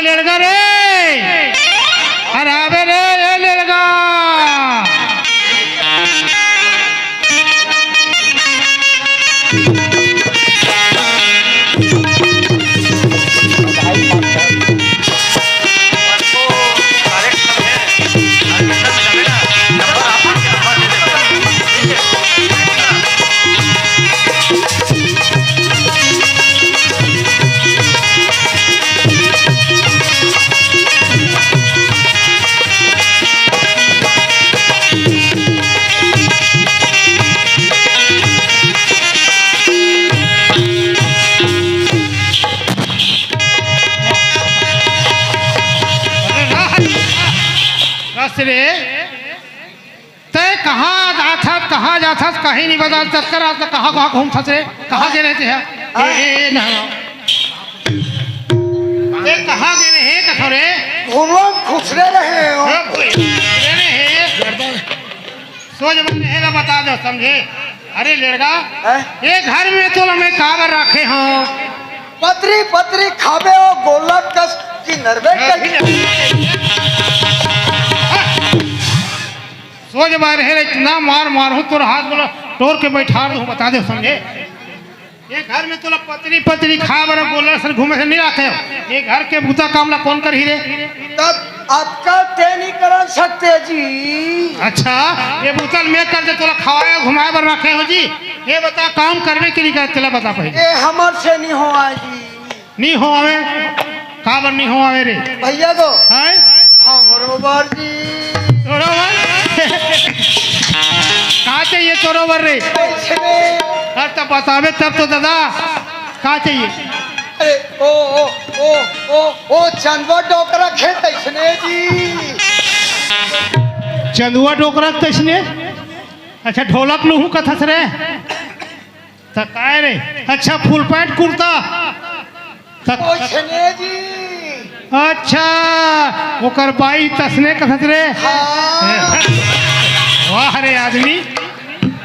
लड़का रे, अरे आवे रे ये लड़का। रे तय कहाँ जाता कहाँ जाता कहीं नहीं बता चक्कर आता कहाँ कहाँ घूम फंस रे कहाँ गए रहते हैं कहाँ गए रहे कथोरे घूमो खुसरे रहे हो सोच मैंने ना बता दो समझे। अरे लड़का ये घर में तो हमें काबर रखे हो पतरी पतरी खाबे हो गोलक कस की नरवे सोच बार है इतना मार मारू तो हाथ बोला तोड़ के बैठा दूँ बता दे समझे। ये घर में तो पतरी पतरी खा बर बोला सर घूमे से नहीं आते हो ये घर के बूता कामला कौन कर ही रे तब आपका ते नहीं कर सकते जी। अच्छा ये बोतल में कर दे तोला खवाया घुमाए बर रखे हो जी। ये बता काम करने के लिए क्या चला बता पहले ये हमार से नहीं हो जी नहीं हो आवे काबर नहीं हो आवे रे भैया को हैं हमरोबर जी कहाँ चाहिए तोरोबर रे अब तब बतावे तब तो दादा कहाँ चाहिए। अरे ओ चंदवा डोकरा खेत इसने जी चंदुआ डोकरा तैसने अच्छा ढोलक लूहू कथस रे तकाय रे अच्छा फुल पैंट कुर्ता जी अच्छा ओकर बाई तसने कथस रे वाह रे आदमी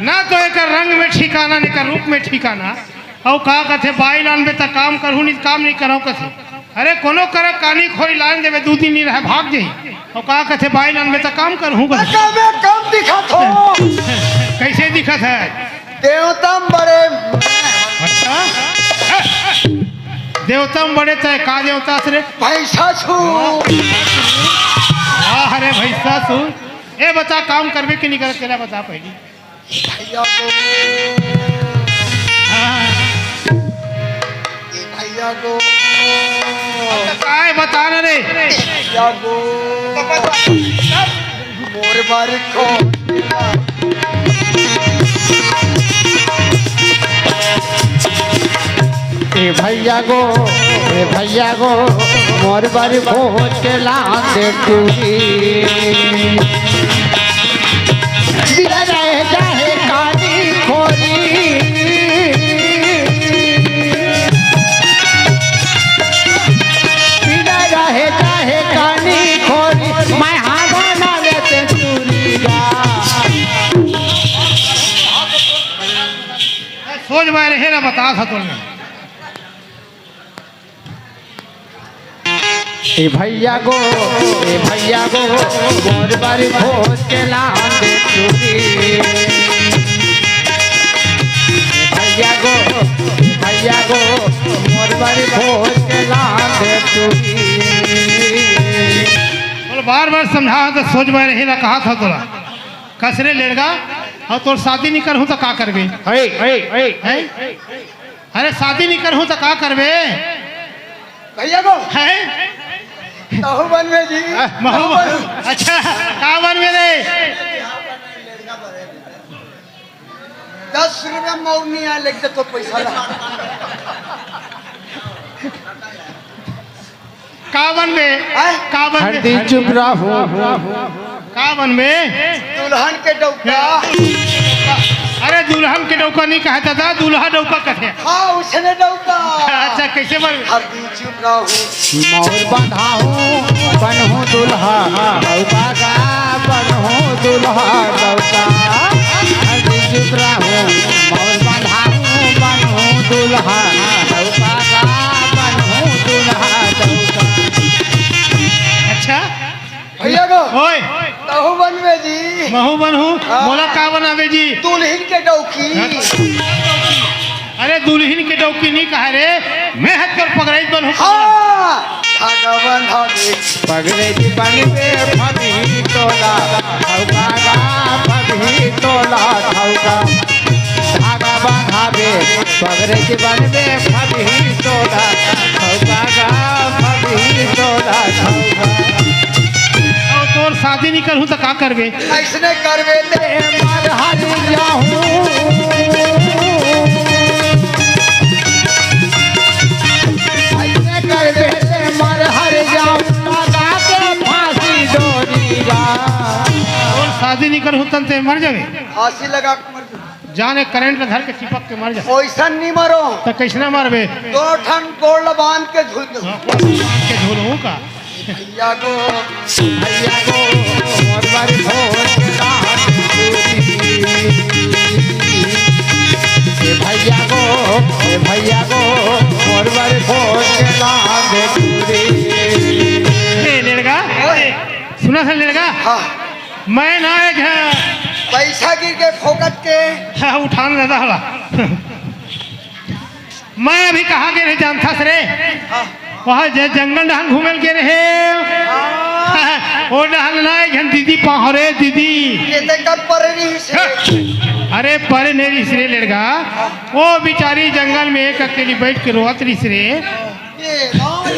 ना तो एक रंग में ठिकाना नहीं कर रूप में ठिकाना और कहा कथे बाई लान में तक काम करूँ नहीं काम नहीं करो कथे अरे कोनो कर कानी खोई लान देवे दो दिन नहीं रहे भाग जाई और कहा कथे बाई लान में तक काम करूँ कम दिखत हो कैसे दिखत है देवतम बड़े अच्छा देवतम बड़े तय का देवता से रे भैंसा छू वाह रे भैंसा छू ए बता काम करवे कि नहीं कर तेरा बता पहली भैया को भैया को काय बता न रे भैया को मोर बार को भैया गो मोर बारी भोज के लान दे रहे जाहे कानी खोरी रहे जाहे कानी खोरी मैं हावा ना लेते चूरिया सोच में रहे ना बता था तुमने भैया गो मोर बारी भोज के लान दे चूरी भैया गो मोर बारी भोज के लान दे चूरी बार बार समझा तो सोच में रहे ना कहा था तोला कसरे लड़का और तोर शादी नहीं करूँ तो का करबे अरे शादी नहीं करूँ तो का करबे भैया को है तहु बन में जी अच्छा का बन में रे 10 रुपया मौनी आ लेके तो पैसा ला कावन में कावन में चुप रहो कावन में दुल्हन के डौका अरे दुल्हन के डौका नहीं कहता था दूल्हा डौका कहते हाँ उसने डौका अच्छा कैसे बन हरदी चुप रहो मोर बंधाऊ बनहु दुल्हा डौका का बनहु दुल्हा डौका हरदी चुप रहो मोर बंधाऊ बनहु दुल्हा डौका का बनहु दुल्हा डौका महू बनहू मोला का बनावे जी दुल्हन के डौकी अरे दुल्हन के डौकी नहीं कहा रे मैं हट कर पकड़ाई बनहू हाँ धागा बंधावे पगड़े की बनवे फभी तोला ठौका गा फभी तोला ठौका धागा बांधावे पगड़े की बनवे फभी तोला ठौका गा फभी तोला ठौका और तोर शादी नहीं करहूँ तो का करबे ऐसने करवे ते मर हर जाऊं ऐसे करवे ते मर हर जाऊं लगा के फांसी डोरी गा और शादी नहीं करहूँ तन ते मर जावे फांसी लगा के मर जाने करंट धर के चिपक के मर जा ओइसन नहीं मरो तो कैसना मारबे दो ठन गोड़ बांध के झूल दो के झोलू का भैया को भैया को मोर बारी भोर के रात ए भैया को मोर बारी भोर के रात ए लड़का सुना था लड़का हाँ मैं ना एक है पैसा गिर के फोकट के हाँ, उठान दादा हला मैं अभी कहाँ गए रहे जानता सरे हाँ वहाँ जंगल डहान घूमे के रहे वो डहान ना एक दीदी पाहरे दीदी केते कर पर नहीं से अरे पर नेरी सरे लड़का वो बेचारी जंगल में एक अकेली बैठ के रोत रही सरे ये भाई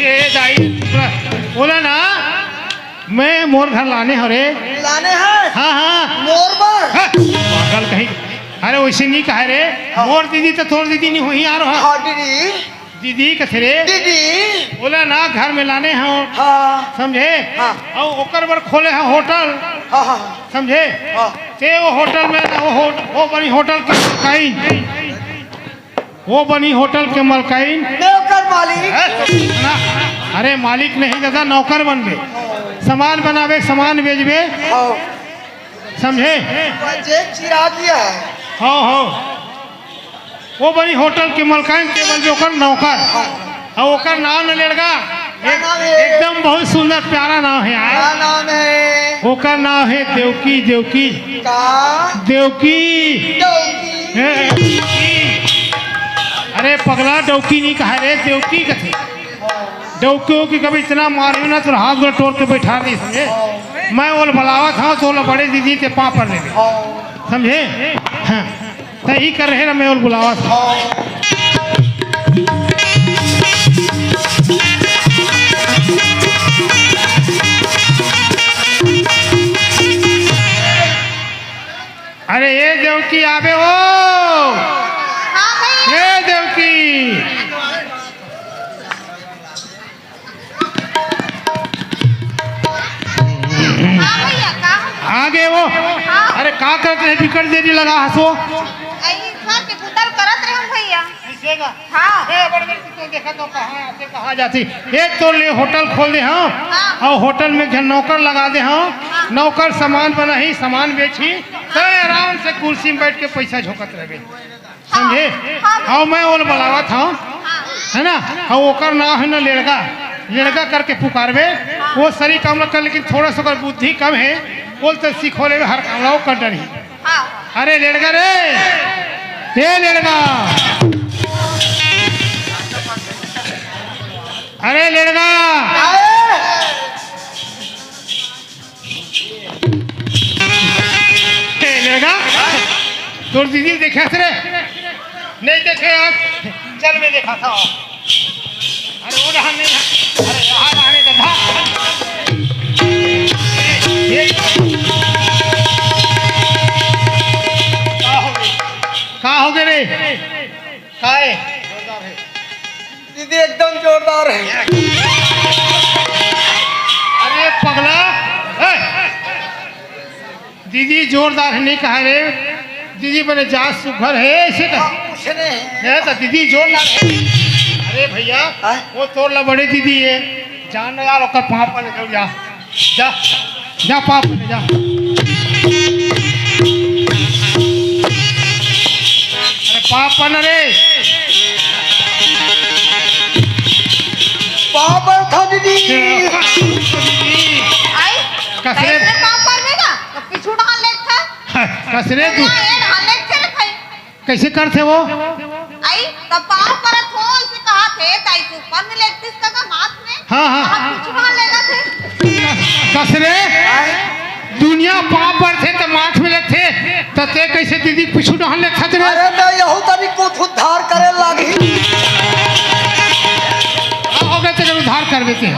ये दाई बोला ना मैं मोर घर लाने हो रे लाने हैं हाँ हाँ मोर पर पागल कहीं अरे वैसे नहीं कहे रे मोर दीदी तो तोर दीदी नहीं हुई आ रहा हाँ दीदी दीदी कथे रे दीदी बोला ना घर में लाने हो हाँ समझे हाँ। और ओकर बर खोले हैं होटल हाँ हाँ समझे हाँ ते वो होटल में ना वो बनी होटल के मलकाइन वो बनी होटल के मलकाइन नौकर मालिक ना अरे मालिक नहीं दादा नौकर बनबे सामान बनावे सामान बेचबे हाँ समझे जे चिरा दिया है हो वो बनी होटल के मलकाइन के बनबे ओकर नौकर और ओकर नाम न लड़का नाम है? एकदम बहुत सुंदर प्यारा नाम है क्या यार नाम है ओकर नाम है देवकी देवकी का देवकी डौकी अरे पगला डौकी नहीं कहा रे देवकी कथे डौकियों की कभी इतना मारी ना तो हाथ गोड़ तोड़ के बैठा दी समझे मैं वो बुलावा था तो वो बड़े दीदी के पाँव पर ले समझे हाँ तो ही कर रहे ना मैं वो बुलावा था अरे ये देवकी आवे हो ये देवकी आगे वो अरे का करते हैं बिकट देरी लगा हंसो देखा तो कहाँ आते कहाँ जाती एक तो ले होटल खोल दे हाँ और होटल में घर नौकर लगा दे हाँ नौकर सामान बनाही सामान बेची तो आराम से कुर्सी में बैठ के पैसा झोंकत रहे समझे और मैं वो बुलावा था है ना और ओकर नाम है ना लड़का लड़का करके पुकारबे वो सही काम कर लेकिन थोड़ा सा बुद्धि कम है बोलते सीखो ले हर काम कर डरी अरे लड़का रे ये लड़का अरे लड़का लड़का तोर दीदी देखा रे नहीं देखे आप जल में देखा था अरे वो रहा नहीं अरे रहा रहने दे का हो गए रे काहे दीदी एकदम जोरदार है अरे पगला दीदी जोरदार है नहीं कहा रे दीदी बने जात सुघर है ऐसे का पूछने है तो दीदी जोरदार है अरे भैया वो तोड़ ला बड़े दीदी है जान यार ओकर पाप पर ले जा जा जा पाप ले जा अरे पाप पर रे पाप था दीदी कसरे काम करने का तो पिछुट कसरे तू ना ये ढाले थे भाई कैसे करते वो आई तब पाँव पर थो इसे कहा थे ताई तू ऊपर में लेती इसका हाथ में हाँ, हाँ। आप कुछ वहाँ लेगा थे कसरे दुनिया पाप पर थे तो माथ में लगते तो ते कैसे दीदी पीछू डहन ले खतरे अरे मैं यहू तनी कुछ उद्धार करे लागी हो गए तो उद्धार करवे थे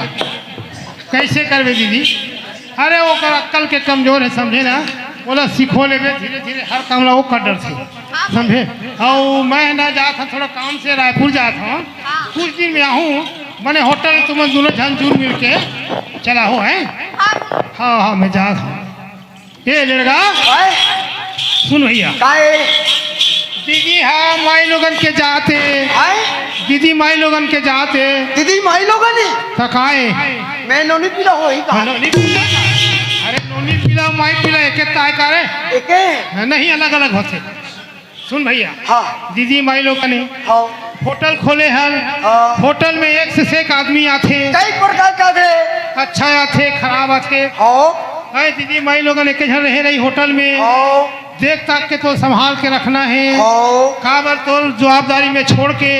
कैसे करवे दीदी अरे वो कर अक्कल के कमजोर है समझे ना बोला सीखो ले धीरे धीरे हर काम ला वो कर डर से समझे और मैं ना जाता थोड़ा काम से रायपुर जाता हूँ कुछ दिन में आऊँ मैंने होटल तुम दोनों झंझूर मिल के चला हो है हाँ हाँ मैं जा रहा हूँ ये लड़का सुन भैया काहे दीदी हाँ माई लोगन के जाते आए दीदी माई लोगन के जाते दीदी माई लोगन ने थकाए मैं नोनी पीला हो ही कहा नोनी पीला अरे नोनी पीला माई पीला एक ताय करे एके नहीं अलग अलग होते सुन भैया हाँ दीदी माई लोगन ने हाँ होटल खोले हल हाँ। होटल में एक से एक आदमी आते कई प्रकार का थे अच्छा आते खराब आते हाँ अरे दीदी माई लोगन एक जन रहे रही होटल में हाँ देख ताक के तो संभाल के रखना है हाँ काबर तो जवाबदारी में छोड़ के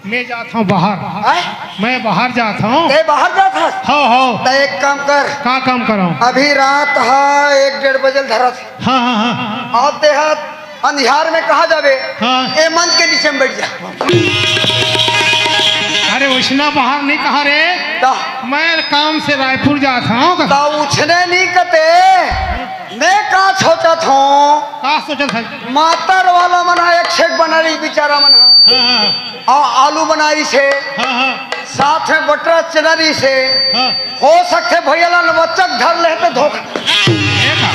मैं जाता हूँ बाहर आए मैं बाहर जाता हूँ ते बाहर जा था हाँ हाँ तो एक काम कर का काम कराऊँ अभी रात है 1-1:30 बजे धरा थे हाँ हाँ हाँ आते हाथ अंधियार में कहा जावे हाँ ए मंच के नीचे में बैठ जा अरे वैष्णा बाहर नहीं कहा रे ता मैं काम से रायपुर जाता हूँ ता उछने नहीं कते मैं का सोचा था का सोचा था मातर वाला मना एक शेक बना रही बेचारा मना हाँ आलू बनाई से हाँ हाँ साथ में बटर चनरी से हाँ हो सकते भैया लाल बच्चक धर ले तो धोखा देखा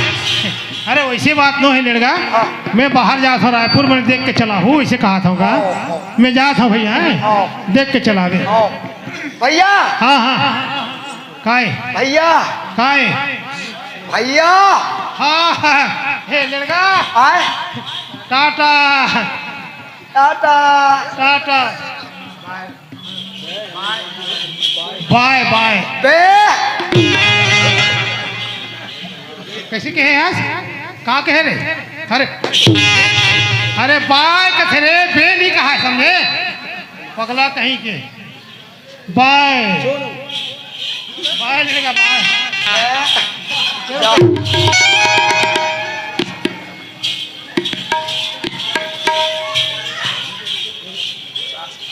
अरे वैसे बात नो है लड़का हाँ। मैं बाहर जाता हूँ रायपुर में देख के चला हूँ इसे कहा था होगा मैं जाता हूँ भैया हाँ। देख के चला दे आओ। भैया हाँ हाँ काय भैया काय भैया हाँ हाँ हे लड़का आए tata tata tata bye bye बे कैसे कहे यार कहाँ कहे रे अरे अरे बाय कथे रे बे नहीं कहा है समझे पगला कहीं के बाय बाय लड़का बाय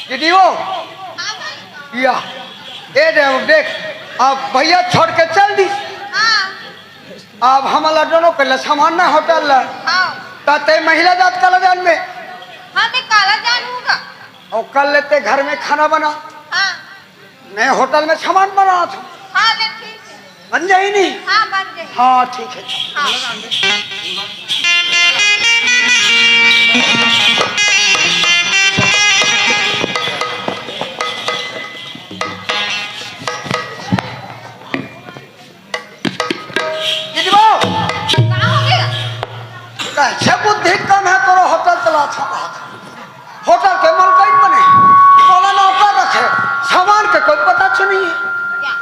दीदी वो या ए देख अब भैया छोड़ के चल दी अब हमारा दोनों के सामान ना होटल ताते महिला जात काला जान में हाँ मैं काला जानूंगा और कल लेते घर में खाना बना हाँ मैं होटल में सामान बना था हाँ ले ठीक है बन जाए नहीं हाँ बन जाए हाँ ठीक है हाँ दीदी वो कहाँ हो गया कैसे बुद्धि कम है तोरा होटल चला था होटल के मालकिन बने बोला नौकर रखे सामान के कोई पता नहीं है क्या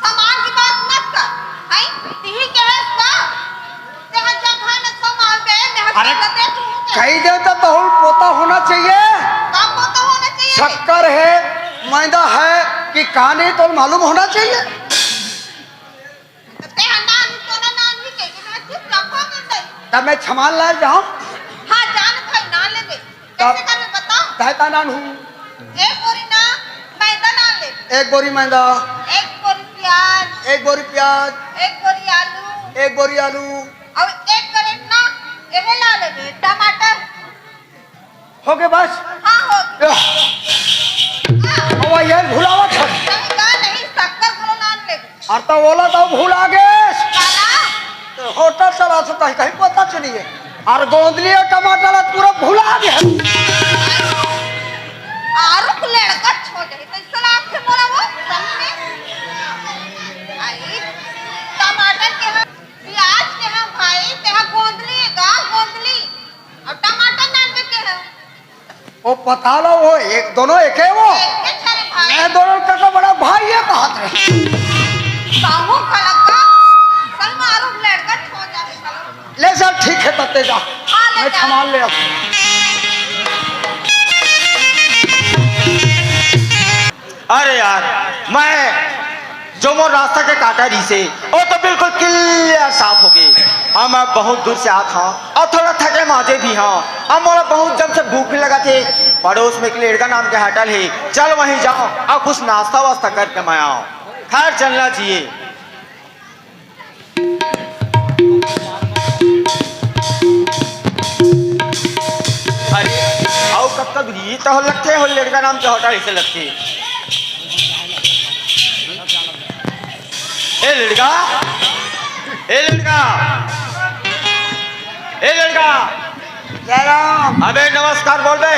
सामान की बात मत कर भाई तीही के है इसका तेरा जगह न संभाल दे मैं अरे, हकीकत है तू कहीं देवता तो पोता होना चाहिए काम को तो होना चाहिए शक्कर है मैदा है कि कहानी तो मालूम होना चाहिए ते नान तो ना नान भी के मैं चुप रखो कर तब मैं सामान ला जाऊं हाँ जान भाई ना ले दे कैसे कर मैं बताऊं कहता ना हूँ एक बोरी ना मैदा ना ले एक बोरी मैदा एक बोरी प्याज एक बोरी प्याज एक बोरी आलू एक बोरी आलू और एक करेट ना ये ला ले टमाटर हो गए बस हाँ हो हवा यार भुलावा था नहीं शक्कर करो नान ले और तो बोला तो भूला गए काला होटल चला सकता है कहीं पता चलिए और गोंदली और टमाटर पूरा भुला गया आरुक लड़का छोड़ दे तो इस लाख से बोला वो समझे आई टमाटर के हम प्याज के हम भाई ते हम गोंदली है गा गोंदली और टमाटर नान में के है वो पता लो वो एक दोनों एक है वो एक के छरे भाई मैं दोनों का बड़ा भाई है कहा थे काहू खलका सल मारूक लड़का छोड़ जा ले सर ठीक है ते जा हाँ, ले मैं जा। सामान ले आता अरे यार मैं जो मोर रास्ता के काटा रही से वो तो बिल्कुल क्लियर साफ हो गई। अब मैं बहुत दूर से आता हूँ और थोड़ा थके माजे भी हूँ। अब मोला बहुत जब से भूख भी लगा थे। पड़ोस में एक लड़का नाम के होटल है, चल वहीं जाओ और कुछ नाश्ता वास्ता करके मैं आओ। खैर चलना चाहिए। अरे आओ कब तक ये तो लगते हो लड़का नाम के होटल से लगते। ए लड़का, ए लड़का, ए लड़का, जयराम अबे नमस्कार बोल बे।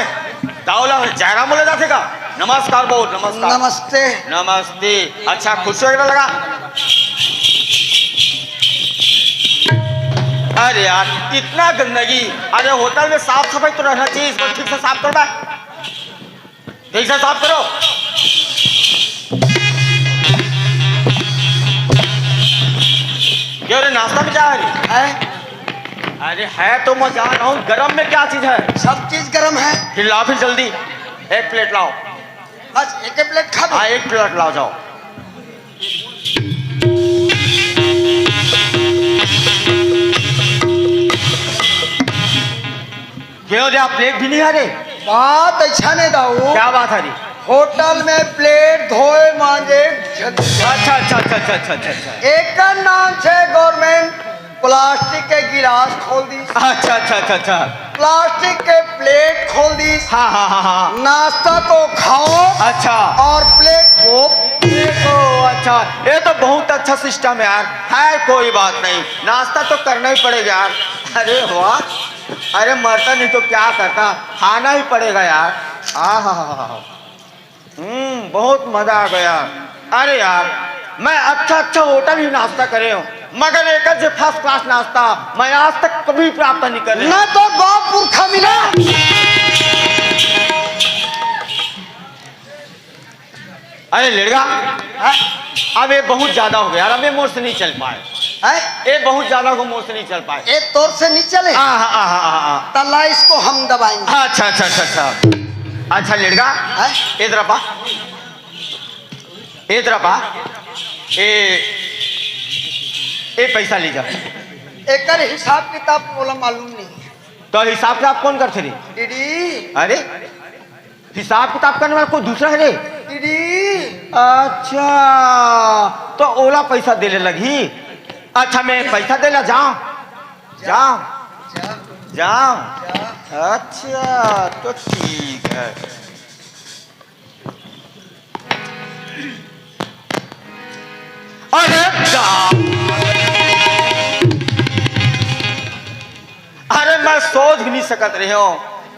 दाऊला जयराम बोले जाते का? नमस्कार बोल। नमस्कार। नमस्ते नमस्ते। अच्छा खुश वगैरह लगा? अरे यार इतना गंदगी। अरे होटल में साफ सफाई तो रहना चाहिए, इसको ठीक से साफ करो। ठीक से साफ करो। क्यों रे नाश्ता में क्या है? अरे है तो मैं जान रहा हूँ, गरम में क्या चीज है? सब चीज गरम है। फिर लाओ फिर जल्दी एक प्लेट लाओ। बस एक प्लेट खा दो। हाँ एक प्लेट लाओ जाओ। क्यों रे आप प्लेट भी नहीं आ रहे? बात अच्छा नहीं दाऊ, क्या बात है रे? होटल में प्लेट धोए मांजे अच्छा अच्छा अच्छा अच्छा अच्छा अच्छा एक का नाम से गवर्नमेंट प्लास्टिक के गिलास खोल दी, अच्छा अच्छा अच्छा अच्छा। प्लास्टिक के प्लेट खोल दी। हाँ हाँ हाँ हाँ नाश्ता को खाओ अच्छा। और प्लेट को देखो अच्छा, ये तो बहुत अच्छा सिस्टम है यार। है कोई बात नहीं, नाश्ता तो करना ही पड़ेगा यार। अरे वाह, अरे मरता नहीं तो क्या करता, खाना ही पड़ेगा यार। बहुत मजा आ गया। अरे यार मैं अच्छा अच्छा होटल ही नाश्ता करे हूँ, मगर एक जो फर्स्ट क्लास नाश्ता मैं आज तक कभी प्राप्त नहीं कर रहा। न तो बाप पुरखा मिला। अरे लड़का अब ये बहुत ज्यादा हो गया यार, अब ये मोड़ से नहीं चल पाए। है ये बहुत ज्यादा हो, मोड़ से नहीं चल पाए। एक तौर से नहीं चले हाँ तला इसको हम दबाएंगे। अच्छा अच्छा अच्छा अच्छा अच्छा लड़का है? इधर पा, इधर पा। ए पैसा ले जा। एक हिसाब किताब बोला मालूम नहीं तो हिसाब किताब कौन करते रे? दीदी। अरे हिसाब किताब करने वाला कोई दूसरा है रे? दीदी अच्छा तो ओला पैसा देने लगी। अच्छा मैं पैसा देला जाऊं जाऊं जाऊं। अच्छा तो ठीक है। अरे अरे मैं सोच भी नहीं सकत रहे हो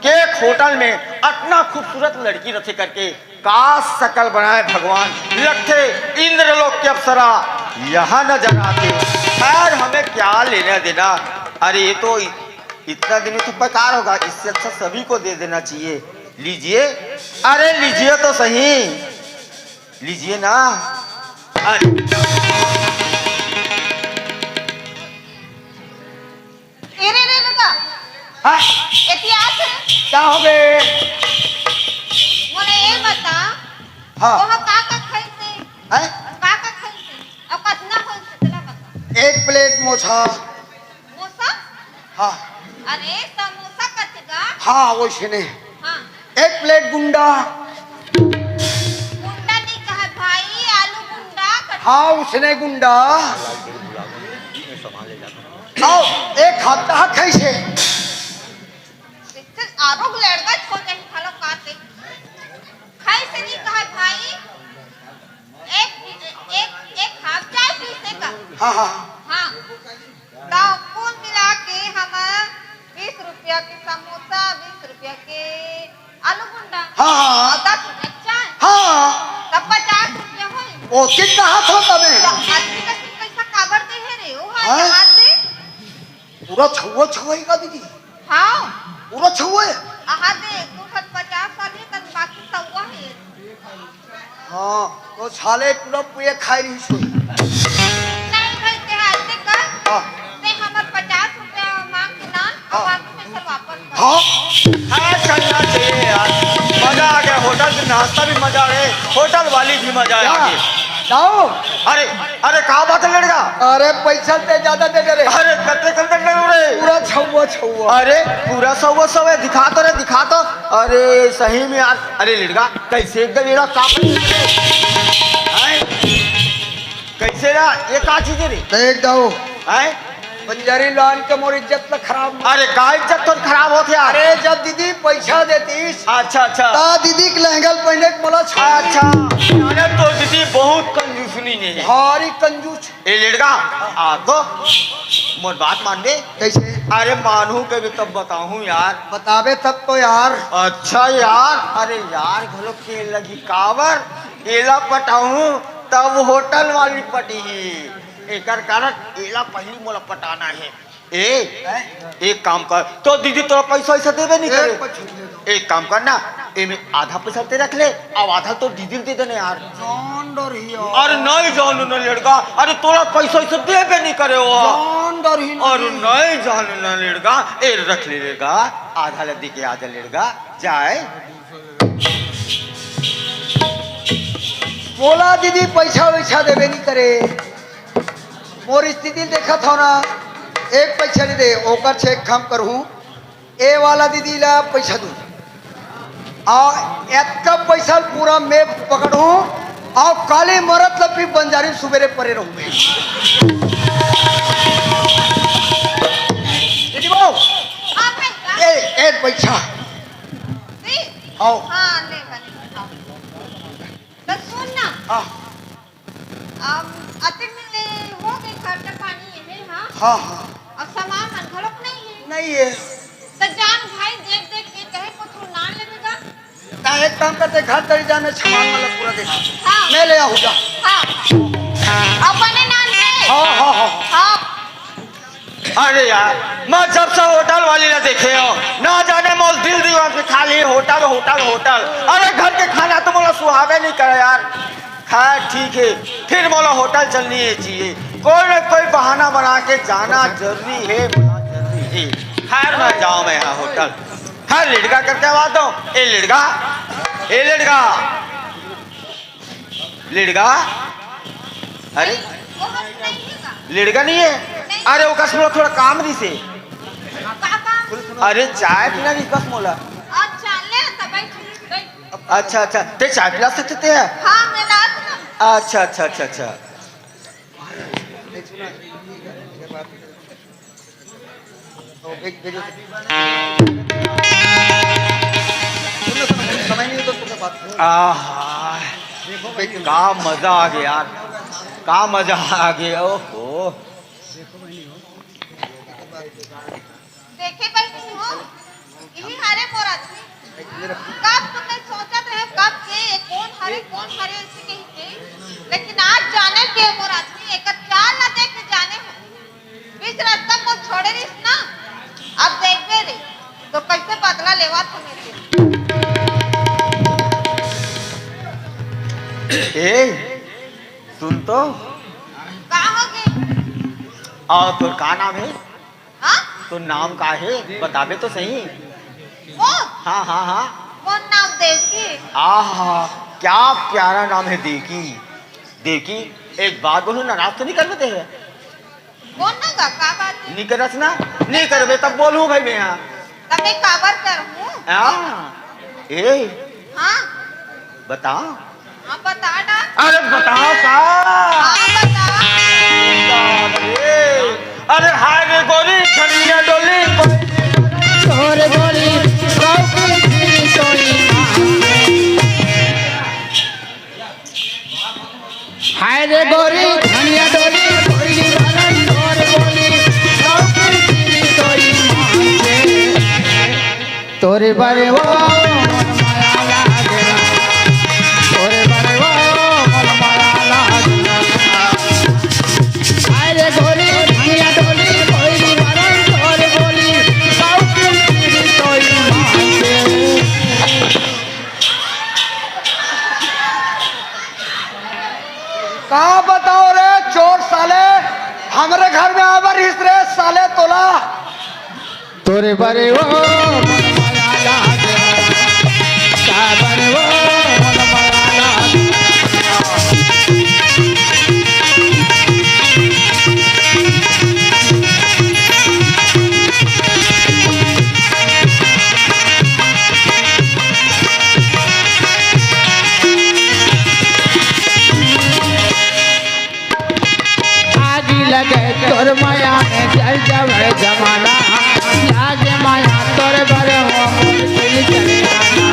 कि एक होटल में इतना खूबसूरत लड़की रखे करके का शकल बनाए भगवान, लगते इंद्रलोक के अप्सरा यहाँ नजर आते। खैर हमें क्या लेना देना। अरे ये तो इतना दिन में तो बेकार होगा, इससे अच्छा सभी को दे देना चाहिए। लीजिए, अरे लीजिए तो सही, लीजिए ना। अरे रे लगा हाँ? इतिहास है। क्या हो गए? मोने ये बता हाँ वहाँ का खरीदते है? का खरीदते अब कितना खरीदते चला बता। एक प्लेट मोछा। मोसा हाँ अरे समोसा कचगा। हाँ वो सुने। हाँ एक प्लेट गुंडा। गुंडा नहीं कहा भाई, आलू गुंडा। हाँ उसने गुंडा। आओ एक हफ्ता कैसे? आरोग लड़का छोड़ के खालो काटे खाई से नहीं कहा भाई। एक एक एक हाफ चाय पीसे का। हाँ हाँ हाँ तो कुल मिला के हम 20 रुपया के समोसा, 20 रुपया के आलू गुंडा। हाँ हाँ और 10 रुपया चाय। हाँ तब 50 रुपया होई। वो कितना हाथ होता में? आदमी का पैसा काबर दे है रे वो हाँ? है हाथ दे। पूरा छुआ छुआएगा दीदी, हाँ पूरा छुए। आहा दे तू 50 साल ही कर बाकी सब हुआ है। हाँ तो छाले पूरा पुए खाई रही सो। नहीं भाई ते हाथ दे कर हाँ ते हमर 50 रुपया मांग के ना नाश्ता भी मजा है, होटल वाली भी मजा है आगे। जाओ। अरे अरे कहा बात है लड़का? अरे पैसा ते ज्यादा दे दे रे। अरे कत्ते कत्ते ले रे? पूरा छुआ छुआ। अरे पूरा सौ है, दिखा तो रे, दिखा तो। अरे सही में यार। अरे लड़का कैसे एकदम मेरा काप कैसे ना ये का चीज रे? देख दो हैं? बंजारी लाल के मोर इज्जत ल खराब। अरे का इज्जत तो खराब होते यार। अरे जब दीदी पैसा देतीस अच्छा अच्छा ता दीदी के लहंगा पहने के मला छोड़। अच्छा। अरे तो दीदी बहुत कंजूसनी है। भारी कंजूस। ए लड़का आ तो मोर बात मान दे। कैसे? अरे मानू के भी तब बताऊं यार। बतावे तब तो यार। अच्छा यार। अरे यार घलो के लगी कावर एला पटाऊं तब होटल वाली पटी एकर कारण एला पहली मोला पटाना है। एक काम कर तो दीदी तोरा पैसा देवे नहीं करे। एक काम करना एमे आधा पैसा ते रख ले अब आधा तो दीदी दे देने यार। जान डर ही अरे नहीं जानू ना लड़का। अरे तोरा पैसा देवे नहीं करे हो। जान डर ही और नहीं जानू ना लड़का। ए रख ले लड़का आधा लद्दी के आधा लड़का जाए। बोला दीदी पैसा वैसा देवे नहीं करे। मोर स्थिति देखा था ना एक पैसा नहीं दे ओकर चेक काम करूँ ए वाला दीदी ला पैसा दूँ आ एतका पैसा पूरा मैं पकड़ूँ और काले मरत लपी बंजारी सुबेरे परे रहूँ मैं। दीदी बो आपने ए पैसा दी आओ। हाँ ले बनी आओ। तो सुन ना अति में हो गई खर्चा पानी है हाँ। हाँ हाँ अब सामान मन घलोक नहीं है। नहीं है तो जान भाई देख देख के कहे कुछ ना लेगा। ना एक काम करते घर तरी जाने सामान मतलब पूरा देखा हाँ। मैं ले आऊँगा। हाँ अपने नाम से हाँ हाँ हाँ हाँ। अरे यार मैं जब से होटल वाली ना देखे हो ना जाने मोल दिल दीवार पे खाली होटल होटल होटल। अरे घर के खाना तो मोला सुहावे नहीं करे यार। खैर ठीक है फिर मोला होटल चलनी है चाहिए। कोई ना कोई बहाना बना के जाना जरूरी है जरूरी है। खैर मैं जाऊँ मैं यहाँ होटल। खैर लड़का करके बात हूँ। ए लड़का लड़का अरे वो हम नहीं लेगा। लड़का नहीं है। अरे वो कसम थोड़ा काम रही से। काका अरे चाय पीना भी कस मोला। अच्छा ले तब बैठ। अच्छा अच्छा ते चाय पिला सकते हैं। हाँ मैं ला दूँ। अच्छा अच्छा अच्छा अच्छा समय नहीं तो तुम्हें बात आहा का मजा आ गया यार। का मजा आ गया। ओहो देखे बैठी हो यही हारे मोर आदमी कब तुमने सोचा रहे कब के कौन हरे ऐसे कही के लेकिन आज जाने के मोर आदमी एक चाल ना देख के जाने हो बीच रास्ता को छोड़े रही ना। अब देखबे रे तो कैसे बदला लेवा तुम्हें ए सुन तो का हो गए। और तो का नाम है? हाँ तो नाम का है बताबे तो सही। वो हाँ हाँ हाँ कौन नाम देवकी। आहा क्या प्यारा नाम है देवकी। देवकी एक बात बोलूं नाराज तो नहीं कर देते हैं। कौन ना का बात है। नहीं करस ना नहीं करबे तब बोलूं भाई मैं यहाँ। तब मैं काबर कर हूँ। ए हाँ बता। हाँ बता ना। अरे बताओ का। हाँ बता। अरे हाय रे गोरी खड़िया डोली तोर बोली कौकी फिरी तोरी हाय रे गोरी धनिया डोली तोरी बरन तोर बोली कौकी फिरी तोरी तोरे बरे वो मन माया लागेला तोरे बरे वो मन माया लागेला हाय रे गोरी धनिया डोली तोरी बरन तोर बोली कौकी फिरी तोरी कहाँ बताओ रे चोर साले हमारे घर में आवर हिस रे साले तोला। तोरे बरे वो मन माया लागेला ता बरे वो जमाना लागे माया तोर बरे हो मोर दिल चले आना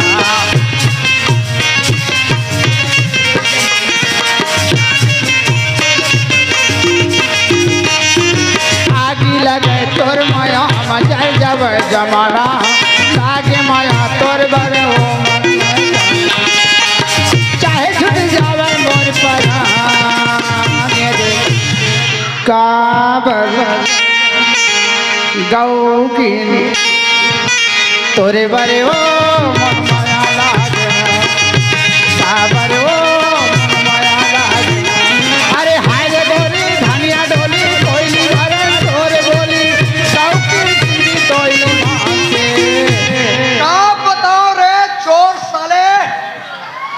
आगी लगे तोर माया मचल जब जमाना लागे माया तोर बरे हो मोर दिल चले आना। चाहे छूट जावे मोर परान रे काबर गौ की तोरे बरे ओ मन माया लागे काबर ओ मन माया लागे अरे हाय रे डोली धनिया डोली कोयली अरे तोरे बोली गौ की तोयली मांगे का बताओ रे चोर साले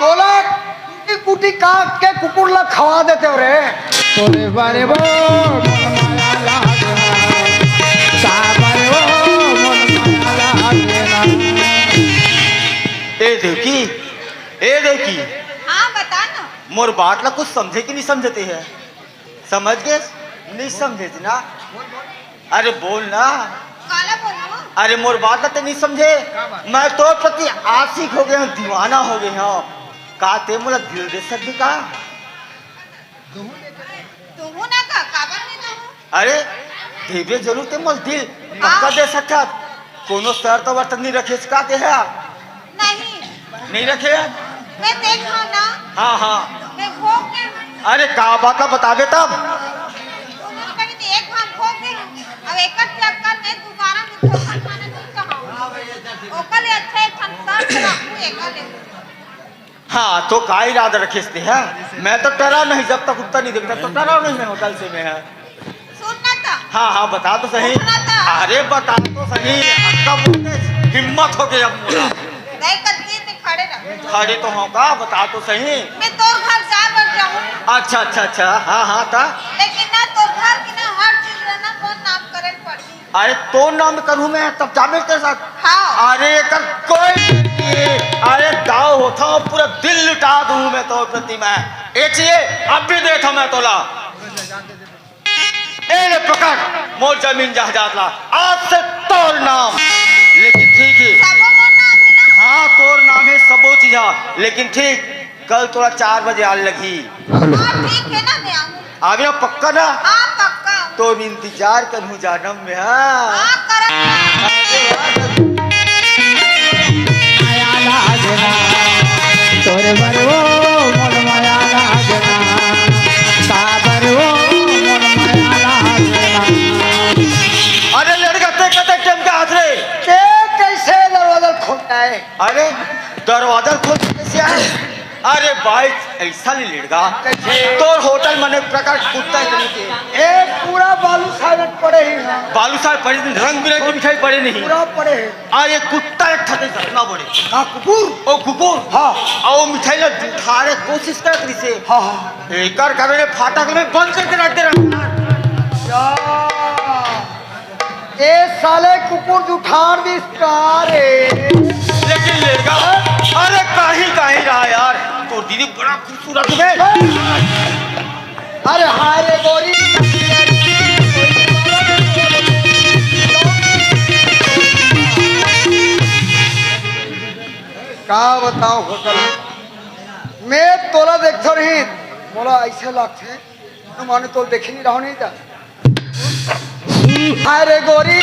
तोला कुटी कुटी काट के कुकुर ला खवा देते हो रे। तोरे बरे वो मन माया लागे काबर ओ मन माया लागे ए देखी हाँ बता ना। मोर बात ला कुछ समझे कि नहीं समझते है? समझ गए? नहीं समझे थे ना? अरे बोल ना। काला बोलो। अरे मोर बात ला तो नहीं समझे। मैं तो प्रति आशिक हो गया हूँ, दीवाना हो गया हूँ। का ते मोला दिल दे सकते का? तुहू ना का काबर नहीं तुहू। अरे देवे जरूर ते मोल दिल पक्का दे सकता। कोनो शर्त वर्त नहीं रखे का ते है? नहीं रखे है? मैं देखा ना। हाँ हाँ। मैं भोग के अरे का बात ला बतावे तब। तुमने कभी तो एक बार भोग के अब एक चक्कर में दोबारा मिठो खाना नहीं चाहूँ। ओकले अच्छा एक संसार से रखूँ एकले। हाँ तो का इरादा रखे इसने है? मैं तो डरा नहीं, जब तक उत्तर नहीं देखता तो डरा नहीं मैं होटल से में है। सुनना था। हाँ हाँ बता तो सही। सुनना था। अरे बता तो सही। अक्का बोलते हिम्मत हो गई अब मोला। गए कत्ती में खड़े रहो। खड़े तो हो का, बता तो सही। मैं तोर घर जा बर जाऊँ। अच्छा अच्छा अच्छा हाँ हाँ था। लेकिन ना तोर घर की ना हर चीज रहना कौन नाम करे पड़ती। अरे तो नाम करूँ मैं तब जामे के साथ। हाँ। अरे कर कोई नहीं। अरे दाव होता हूँ, पूरा दिल लुटा दूँ मैं तो प्रति मैं। एक चाहिए अब भी देखा मैं तोला। ए पकड़ मोर जमीन जायदाद ला, आज से तोर नाम। लेकिन ठीक है। सबो मोर नाम है ना। हाँ तोर नाम है सबो चीज, लेकिन ठीक कल थोड़ा 4 बजे आने लगी। हाँ ठीक है ना मैं आऊँ। आ गया पक्का ना? हाँ पक्का। तो इंतजार करूँ जानम में। हाँ हाँ करा। माया लागना तोरे बरे ओ मन माया लागना काबर ओ मन माया लागना अरे लड़का ते कते टेम के हाथ रे। के कैसे दरवाजा खोलता है? अरे दरवाजा खोल कैसे आए? अरे भाई ऐसा नहीं लड़का तोर होटल मने प्रकार कुत्ता इतनी के एक पूरा बालू साइलेंट पड़े ही हैं। बालू साहब पड़े नहीं, रंग बिरंगी मिठाई पड़े नहीं। पूरा पड़े हैं। और ये कुत्ता एक ठते घटना पड़े। हाँ कुकुर। ओ कुकुर। हाँ। और मिठाई ला उठाने कोशिश कर करी से। हाँ हाँ। एकर करे फाटक में बंद करके रख दे रहा। ए साले कुकुर जुठार भी रे। लेकिन लड़का अरे काहे रहा यार, तो दीदी बड़ा खूबसूरत है। अरे हाय रे गोरी। का बताओ होटल मैं तोला देखते रही मोला ऐसे लगते माने तो देख नहीं रहो नहीं था। हाय रे गोरी